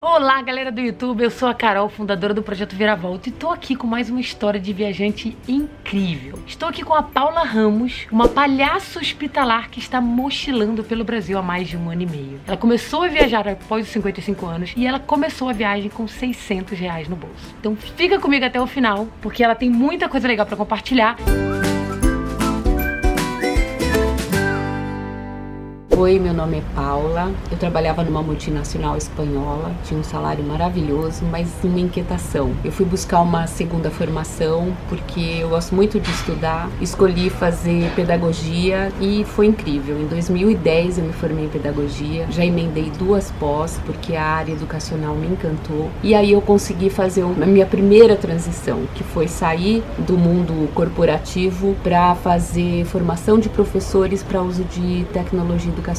Olá, galera do YouTube, eu sou a Carol, fundadora do Projeto Viravolta, e tô aqui com mais uma história de viajante incrível. Estou aqui com a Paula Ramos, uma palhaça hospitalar que está mochilando pelo Brasil há mais de 1 ano e meio. Ela começou a viajar após os 55 anos e ela começou a viagem com R$ 600 no bolso. Então fica comigo até o final, porque ela tem muita coisa legal para compartilhar. Oi, meu nome é Paula, eu trabalhava numa multinacional espanhola, tinha um salário maravilhoso, mas uma inquietação. Eu fui buscar uma segunda formação porque eu gosto muito de estudar, escolhi fazer pedagogia e foi incrível. Em 2010 eu me formei em pedagogia, já emendei 2 pós porque a área educacional me encantou e aí eu consegui fazer a minha primeira transição, que foi sair do mundo corporativo para fazer formação de professores para uso de tecnologia educacional.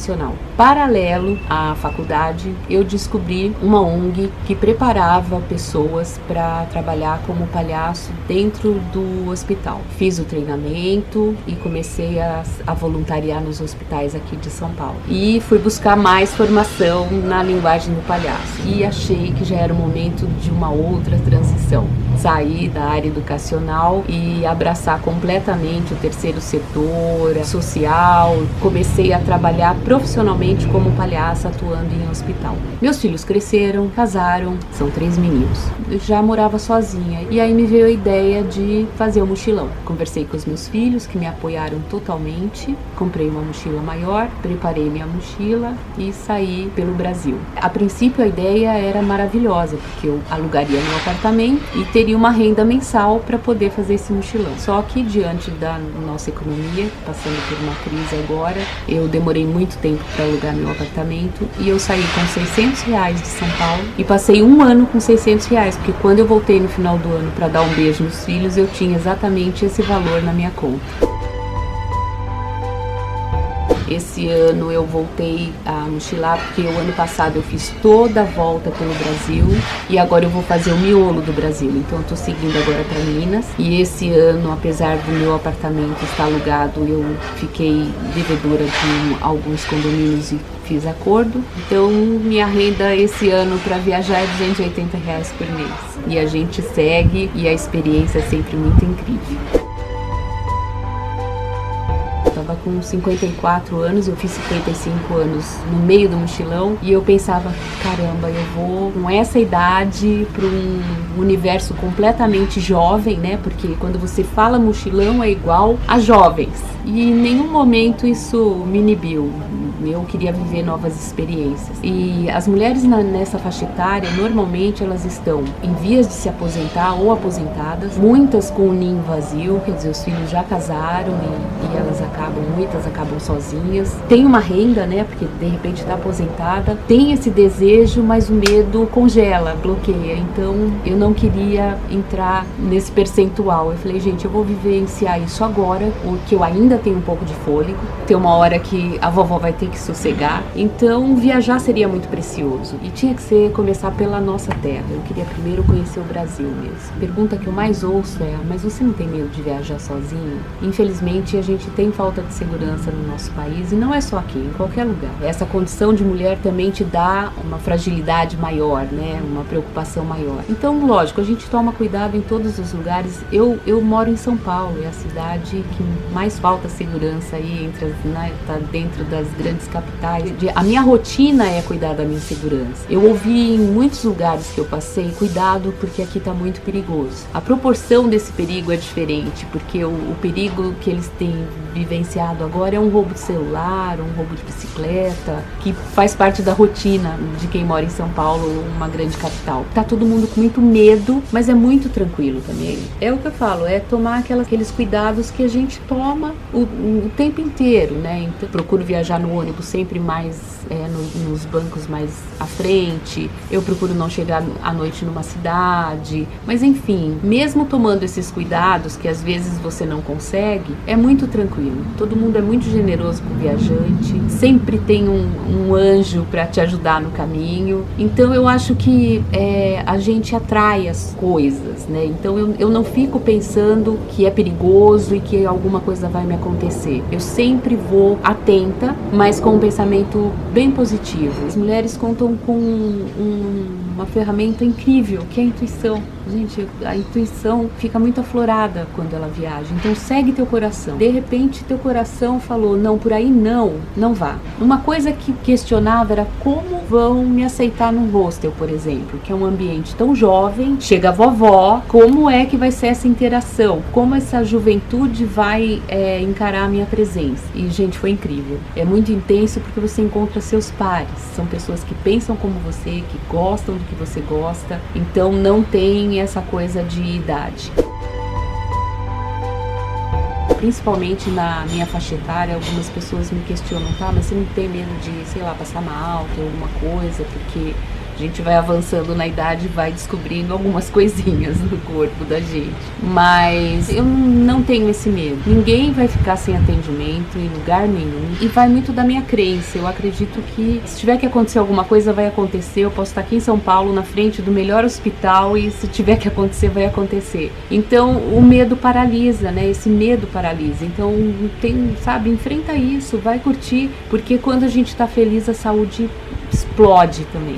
Paralelo à faculdade, eu descobri uma ONG que preparava pessoas para trabalhar como palhaço dentro do hospital. Fiz o treinamento e comecei a voluntariar nos hospitais aqui de São Paulo. E fui buscar mais formação na linguagem do palhaço. E achei que já era o momento de uma outra transição. Sair da área educacional e abraçar completamente o terceiro setor, social. Comecei a trabalhar profissionalmente como palhaça, atuando em hospital. Meus filhos cresceram, casaram, são 3 meninos. Eu já morava sozinha e aí me veio a ideia de fazer um mochilão. Conversei com os meus filhos, que me apoiaram totalmente. Comprei uma mochila maior, preparei minha mochila e saí pelo Brasil. A princípio a ideia era maravilhosa, porque eu alugaria meu apartamento e teria uma renda mensal para poder fazer esse mochilão. Só que diante da nossa economia, passando por uma crise agora, eu demorei muito tempo para alugar meu apartamento e eu saí com R$ 600 de São Paulo e passei 1 ano com R$ 600, porque quando eu voltei no final do ano para dar um beijo nos filhos, eu tinha exatamente esse valor na minha conta. Esse ano eu voltei a mochilar porque o ano passado eu fiz toda a volta pelo Brasil e agora eu vou fazer o miolo do Brasil. Então eu tô seguindo agora para Minas e esse ano, apesar do meu apartamento estar alugado, eu fiquei devedora de alguns condomínios e fiz acordo. Então minha renda esse ano para viajar é R$ 280 por mês. E a gente segue e a experiência é sempre muito incrível. Estava com 54 anos, eu fiz 55 anos no meio do mochilão e eu pensava, caramba, eu vou com essa idade para um universo completamente jovem, né? Porque quando você fala mochilão é igual a jovens. E em nenhum momento isso me inibiu. Eu queria viver novas experiências. E as mulheres nessa faixa etária, normalmente elas estão em vias de se aposentar ou aposentadas, muitas com o ninho vazio, quer dizer, os filhos já casaram e muitas acabam sozinhas. Tem uma renda, né, porque de repente está aposentada, tem esse desejo, mas o medo congela, bloqueia. Então eu não queria entrar nesse percentual. Eu falei, gente, eu vou vivenciar isso agora, porque eu ainda tenho um pouco de fôlego. Tem uma hora que a vovó vai ter que sossegar. Então viajar seria muito precioso. E tinha que começar pela nossa terra. Eu queria primeiro conhecer o Brasil mesmo. A pergunta que eu mais ouço é, mas você não tem medo de viajar sozinho? Infelizmente a gente tem falta de segurança no nosso país e não é só aqui, em qualquer lugar. Essa condição de mulher também te dá uma fragilidade maior, né? Uma preocupação maior. Então, lógico, a gente toma cuidado em todos os lugares. Eu moro em São Paulo, é a cidade que mais falta segurança aí, tá dentro das grandes capitais. A minha rotina é cuidar da minha segurança. Eu ouvi em muitos lugares que eu passei, cuidado porque aqui tá muito perigoso. A proporção desse perigo é diferente, porque o perigo que eles têm vivenciado agora é um roubo de celular, um roubo de bicicleta, que faz parte da rotina de quem mora em São Paulo, uma grande capital. Tá todo mundo com muito medo, mas é muito tranquilo também. É o que eu falo, é tomar aqueles cuidados que a gente toma o tempo inteiro, né? Então, procuro viajar no ônibus sempre mais nos bancos mais à frente, eu procuro não chegar à noite numa cidade, mas enfim, mesmo tomando esses cuidados que às vezes você não consegue, é muito tranquilo. Todo mundo é muito generoso com o viajante, sempre tem um anjo para te ajudar no caminho. Então eu acho que a gente atrai as coisas, né? Então eu não fico pensando que é perigoso e que alguma coisa vai me acontecer. Eu sempre vou atenta, mas com um pensamento bem positivo. As mulheres contam com uma ferramenta incrível, que é a intuição. Gente, a intuição fica muito aflorada quando ela viaja. Então segue teu coração. De repente teu coração falou, não, por aí não vá. Uma coisa que questionava era como vão me aceitar num hostel, por exemplo, que é um ambiente tão jovem, chega a vovó, como é que vai ser essa interação? Como essa juventude vai encarar a minha presença? E, gente, foi incrível. É muito intenso porque você encontra seus pares. São pessoas que pensam como você, que gostam do que você gosta. Então não tem essa coisa de idade. Principalmente na minha faixa etária, algumas pessoas me questionam, tá, mas você não tem medo de, sei lá, passar mal, ter alguma coisa, porque a gente vai avançando na idade e vai descobrindo algumas coisinhas no corpo da gente. Mas eu não tenho esse medo. Ninguém vai ficar sem atendimento em lugar nenhum. E vai muito da minha crença. Eu acredito que se tiver que acontecer alguma coisa, vai acontecer. Eu posso estar aqui em São Paulo, na frente do melhor hospital, e se tiver que acontecer, vai acontecer. Então, o medo paralisa, né? Esse medo paralisa. Então, enfrenta isso, vai curtir. Porque quando a gente tá feliz, a saúde explode também.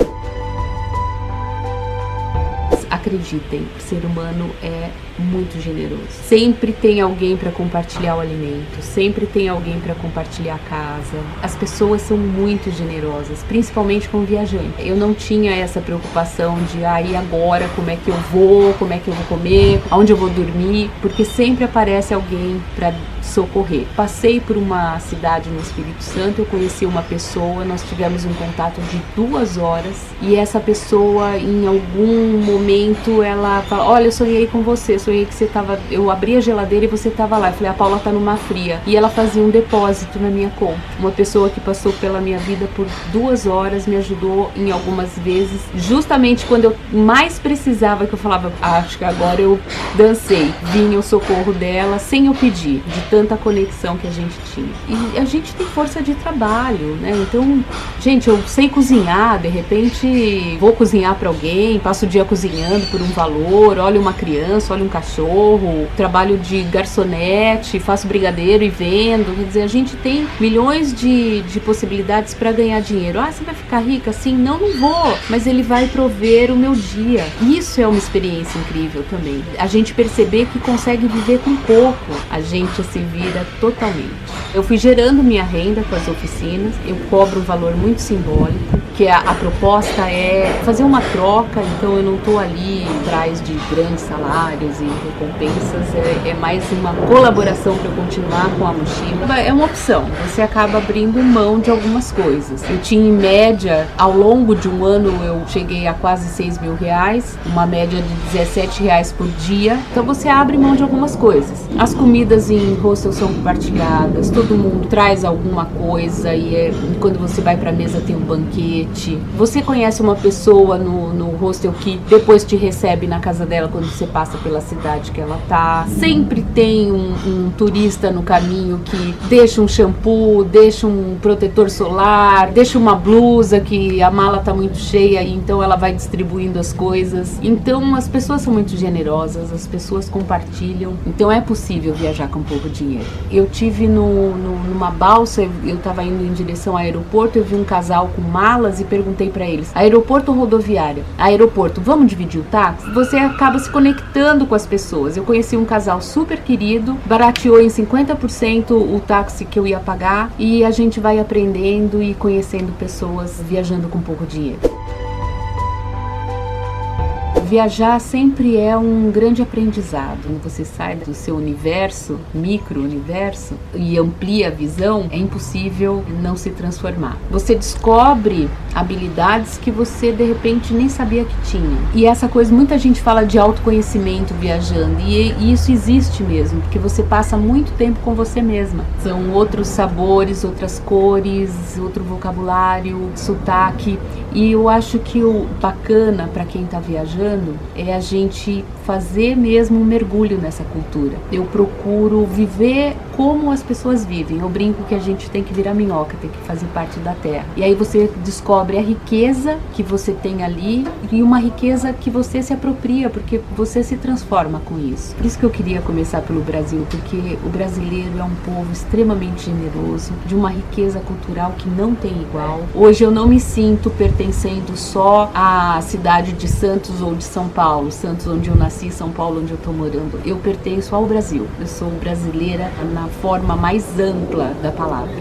Acreditem, o ser humano é muito generoso. Sempre tem alguém para compartilhar o alimento, sempre tem alguém para compartilhar a casa. As pessoas são muito generosas, principalmente com o viajante. Eu não tinha essa preocupação de, e agora, como é que eu vou comer, aonde eu vou dormir, porque sempre aparece alguém para socorrer. Passei por uma cidade no Espírito Santo, eu conheci uma pessoa, nós tivemos um contato de 2 horas, e essa pessoa, em algum momento, ela fala, olha, eu sonhei com você, sonhei que você tava, eu abri a geladeira e você tava lá. Eu falei, a Paula tá numa fria. E ela fazia um depósito na minha conta. Uma pessoa que passou pela minha vida por 2 horas, me ajudou em algumas vezes, justamente quando eu mais precisava, que eu falava, acho que agora eu dancei. Vinha o socorro dela, sem eu pedir, de tanta conexão que a gente tinha. E a gente tem força de trabalho, né? Então, gente, eu sei cozinhar, de repente vou cozinhar para alguém, passo o dia cozinhando por um valor, olho uma criança, olho um cachorro, trabalho de garçonete, faço brigadeiro e vendo. Quer dizer, a gente tem milhões de possibilidades para ganhar dinheiro. Você vai ficar rica? Sim, não vou, mas ele vai prover o meu dia. Isso é uma experiência incrível também. A gente perceber que consegue viver com pouco, a gente se vira totalmente. Eu fui gerando minha renda com as oficinas, eu cobro um valor muito simbólico, que a proposta é fazer uma troca, então eu não estou ali atrás de grandes salários e recompensas, é mais uma colaboração para eu continuar com a mochila. É uma opção, você acaba abrindo mão de algumas coisas. Eu tinha em média, ao longo de um ano, eu cheguei a quase R$6.000, uma média de R$17 por dia, então você abre mão de algumas coisas. As comidas em hostel são compartilhadas, todo mundo traz alguma coisa e quando você vai para a mesa tem um banquete. Você conhece uma pessoa no hostel que depois te recebe na casa dela quando você passa pela cidade que ela tá. Sempre tem um turista no caminho que deixa um shampoo, deixa um protetor solar, deixa uma blusa que a mala tá muito cheia e então ela vai distribuindo as coisas. Então as pessoas são muito generosas, as pessoas compartilham. Então é possível viajar com pouco dinheiro. Eu tive numa balsa, eu tava indo em direção ao aeroporto, eu vi um casal com malas e perguntei para eles, aeroporto ou rodoviária? Aeroporto, vamos dividir o táxi? Você acaba se conectando com as pessoas. Eu conheci um casal super querido, barateou em 50% o táxi que eu ia pagar e a gente vai aprendendo e conhecendo pessoas viajando com pouco dinheiro. Viajar sempre é um grande aprendizado. Quando você sai do seu universo, micro-universo, e amplia a visão, é impossível não se transformar. Você descobre habilidades que você, de repente, nem sabia que tinha. E essa coisa, muita gente fala de autoconhecimento viajando, e isso existe mesmo, porque você passa muito tempo com você mesma. São outros sabores, outras cores, outro vocabulário, sotaque. E eu acho que o bacana para quem está viajando é a gente fazer mesmo um mergulho nessa cultura. Eu procuro viver como as pessoas vivem. Eu brinco que a gente tem que virar minhoca, tem que fazer parte da terra. E aí você descobre a riqueza que você tem ali e uma riqueza que você se apropria, porque você se transforma com isso. Por isso que eu queria começar pelo Brasil, porque o brasileiro é um povo extremamente generoso, de uma riqueza cultural que não tem igual. Hoje eu não me sinto pertencendo só à cidade de Santos ou de São Paulo, Santos onde eu nasci, São Paulo onde eu estou morando. Eu pertenço ao Brasil. Eu sou brasileira na forma mais ampla da palavra.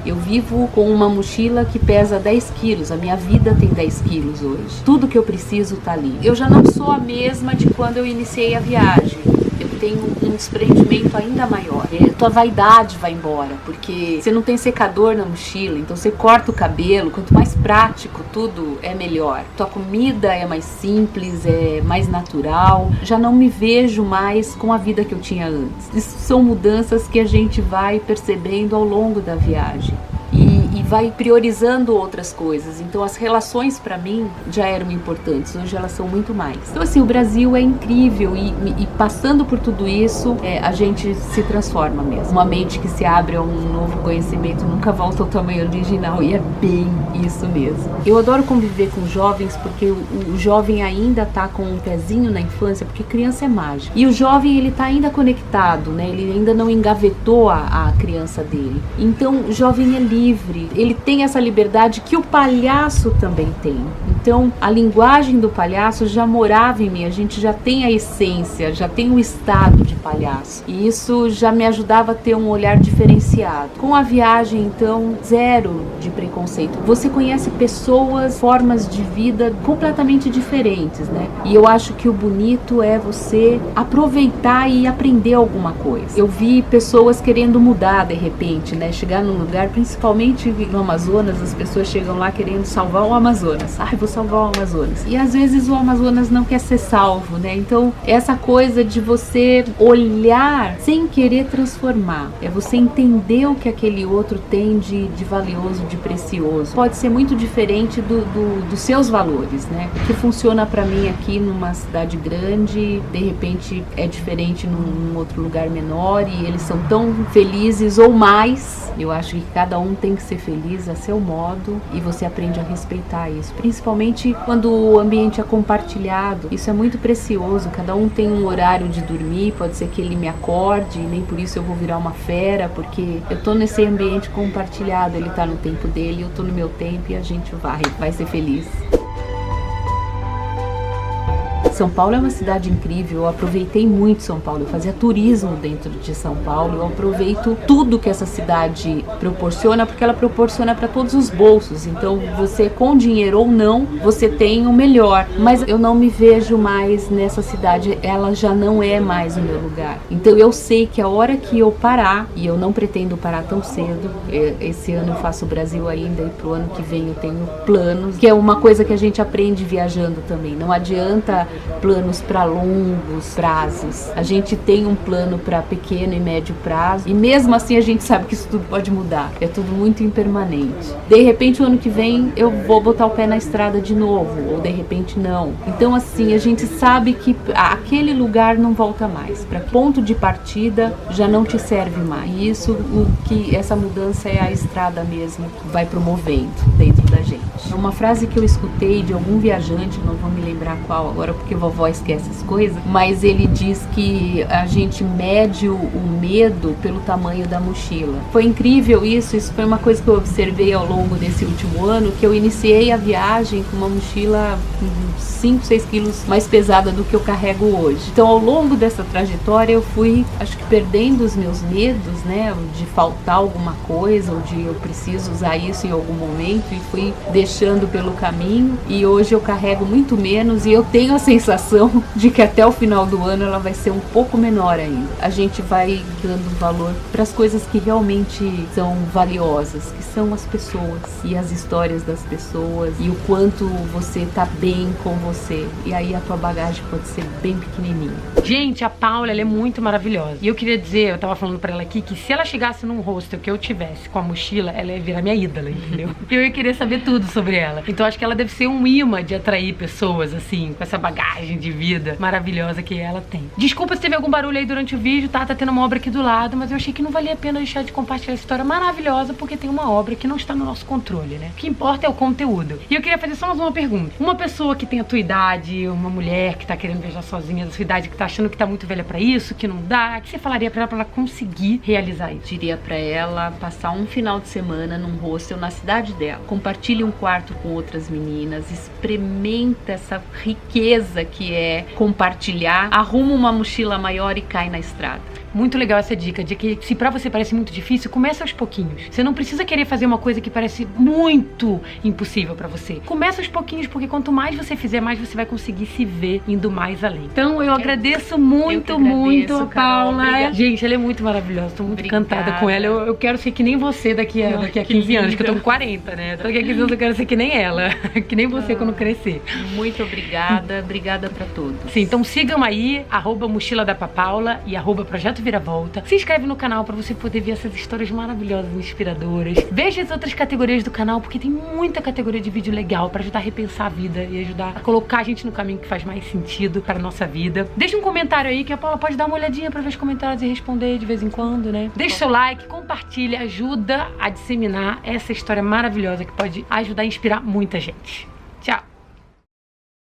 Eu vivo com uma mochila que pesa 10 quilos, a minha vida tem 10 quilos hoje. Tudo que eu preciso tá ali. Eu já não sou a mesma de quando eu iniciei a viagem. Eu tenho um desprendimento ainda maior. Tua vaidade vai embora, porque você não tem secador na mochila, então você corta o cabelo. Quanto mais prático, tudo é melhor. Tua comida é mais simples, é mais natural. Já não me vejo mais com a vida que eu tinha antes. Isso são mudanças que a gente vai percebendo ao longo da viagem. E vai priorizando outras coisas. Então as relações para mim já eram importantes, hoje elas são muito mais. Então assim, o Brasil é incrível e passando por tudo isso, a gente se transforma mesmo. Uma mente que se abre a um novo conhecimento nunca volta ao tamanho original, e é bem isso mesmo. Eu adoro conviver com jovens, porque o jovem ainda tá com um pezinho na infância, porque criança é mágica. E o jovem, ele tá ainda conectado, né? Ele ainda não engavetou a criança dele. Então o jovem é livre, ele tem essa liberdade que o palhaço também tem. Então a linguagem do palhaço já morava em mim, a gente já tem a essência, já tem o estado de palhaço. E isso já me ajudava a ter um olhar diferenciado. Com a viagem, então, zero de preconceito. Você conhece pessoas, formas de vida completamente diferentes, né? E eu acho que o bonito é você aproveitar e aprender alguma coisa. Eu vi pessoas querendo mudar de repente, né? Chegar num lugar, principalmente no Amazonas, as pessoas chegam lá querendo salvar o Amazonas. Ai, vou salvar o Amazonas. E às vezes o Amazonas não quer ser salvo, né? Então, essa coisa de você olhar sem querer transformar. É você entender o que aquele outro tem de valioso, de precioso. Pode ser muito diferente dos seus valores, né? O que funciona pra mim aqui numa cidade grande, de repente é diferente num outro lugar menor, e eles são tão felizes ou mais. Eu acho que cada um tem que ser feliz a seu modo, e você aprende a respeitar isso, principalmente quando o ambiente é compartilhado. Isso é muito precioso. Cada um tem um horário de dormir, pode ser que ele me acorde e nem por isso eu vou virar uma fera, porque eu tô nesse ambiente compartilhado. Ele tá no tempo dele, eu tô no meu tempo, e a gente vai ser feliz. São Paulo é uma cidade incrível, eu aproveitei muito São Paulo, eu fazia turismo dentro de São Paulo, eu aproveito tudo que essa cidade proporciona, porque ela proporciona para todos os bolsos. Então você, com dinheiro ou não, você tem o melhor, mas eu não me vejo mais nessa cidade, ela já não é mais o meu lugar. Então eu sei que a hora que eu parar, e eu não pretendo parar tão cedo, esse ano eu faço o Brasil ainda, e pro ano que vem eu tenho planos, que é uma coisa que a gente aprende viajando também. Não adianta planos para longos prazos. A gente tem um plano para pequeno e médio prazo, e mesmo assim a gente sabe que isso tudo pode mudar. É tudo muito impermanente. De repente o ano que vem eu vou botar o pé na estrada de novo, ou de repente não. Então assim, a gente sabe que aquele lugar não volta mais. Para ponto de partida já não te serve mais. E isso, o que essa mudança é a estrada mesmo que vai promovendo dentro da gente. Uma frase que eu escutei de algum viajante, não vou me lembrar qual agora, porque vovó esquece as coisas, mas ele diz que a gente mede o medo pelo tamanho da mochila. Foi incrível isso foi uma coisa que eu observei ao longo desse último ano, que eu iniciei a viagem com uma mochila 5, 6 quilos mais pesada do que eu carrego hoje. Então ao longo dessa trajetória eu fui, acho que perdendo os meus medos, né, de faltar alguma coisa, ou de eu preciso usar isso em algum momento, e fui deixando pelo caminho, e hoje eu carrego muito menos, e eu tenho a sensação de que até o final do ano ela vai ser um pouco menor ainda. A gente vai dando valor para as coisas que realmente são valiosas, que são as pessoas e as histórias das pessoas, e o quanto você tá bem com você, e aí a tua bagagem pode ser bem pequenininha. Gente, a Paula, ela é muito maravilhosa, e eu queria dizer, eu tava falando pra ela aqui, que se ela chegasse num hostel que eu tivesse com a mochila, ela ia virar minha ídola, entendeu? Eu ia querer saber saber tudo sobre ela. Então acho que ela deve ser um imã de atrair pessoas, assim, com essa bagagem de vida maravilhosa que ela tem. Desculpa se teve algum barulho aí durante o vídeo, tá? Tá tendo uma obra aqui do lado, mas eu achei que não valia a pena deixar de compartilhar essa história maravilhosa, porque tem uma obra que não está no nosso controle, né? O que importa é o conteúdo. E eu queria fazer só mais uma pergunta. Uma pessoa que tem a tua idade, uma mulher que tá querendo viajar sozinha da sua idade, que tá achando que tá muito velha pra isso, que não dá, o que você falaria pra ela conseguir realizar isso? Diria pra ela passar um final de semana num hostel na cidade dela. Compartilhe um quarto com outras meninas, experimenta essa riqueza que é compartilhar, arruma uma mochila maior e cai na estrada. Muito legal essa dica de que se pra você parece muito difícil, começa aos pouquinhos. Você não precisa querer fazer uma coisa que parece muito impossível pra você. Começa aos pouquinhos, porque quanto mais você fizer, mais você vai conseguir se ver indo mais além. Então eu agradeço muito, muito a Paula. Obrigada. Gente, ela é muito maravilhosa, tô muito encantada com ela. Eu quero ser que nem você daqui a 15 anos, que eu tô com 40, né? Daqui a 15 anos eu quero ser que nem ela, que nem você quando crescer. Muito obrigada, obrigada pra todos. Sim, então sigam aí, @mochila da Paula e @projeto Viravolta. Se inscreve no canal pra você poder ver essas histórias maravilhosas, inspiradoras. Veja as outras categorias do canal, porque tem muita categoria de vídeo legal pra ajudar a repensar a vida e ajudar a colocar a gente no caminho que faz mais sentido pra nossa vida. Deixa um comentário aí que a Paula pode dar uma olhadinha pra ver os comentários e responder de vez em quando, né? Deixa seu like, compartilha, ajuda a disseminar essa história maravilhosa que pode ajudar a inspirar muita gente.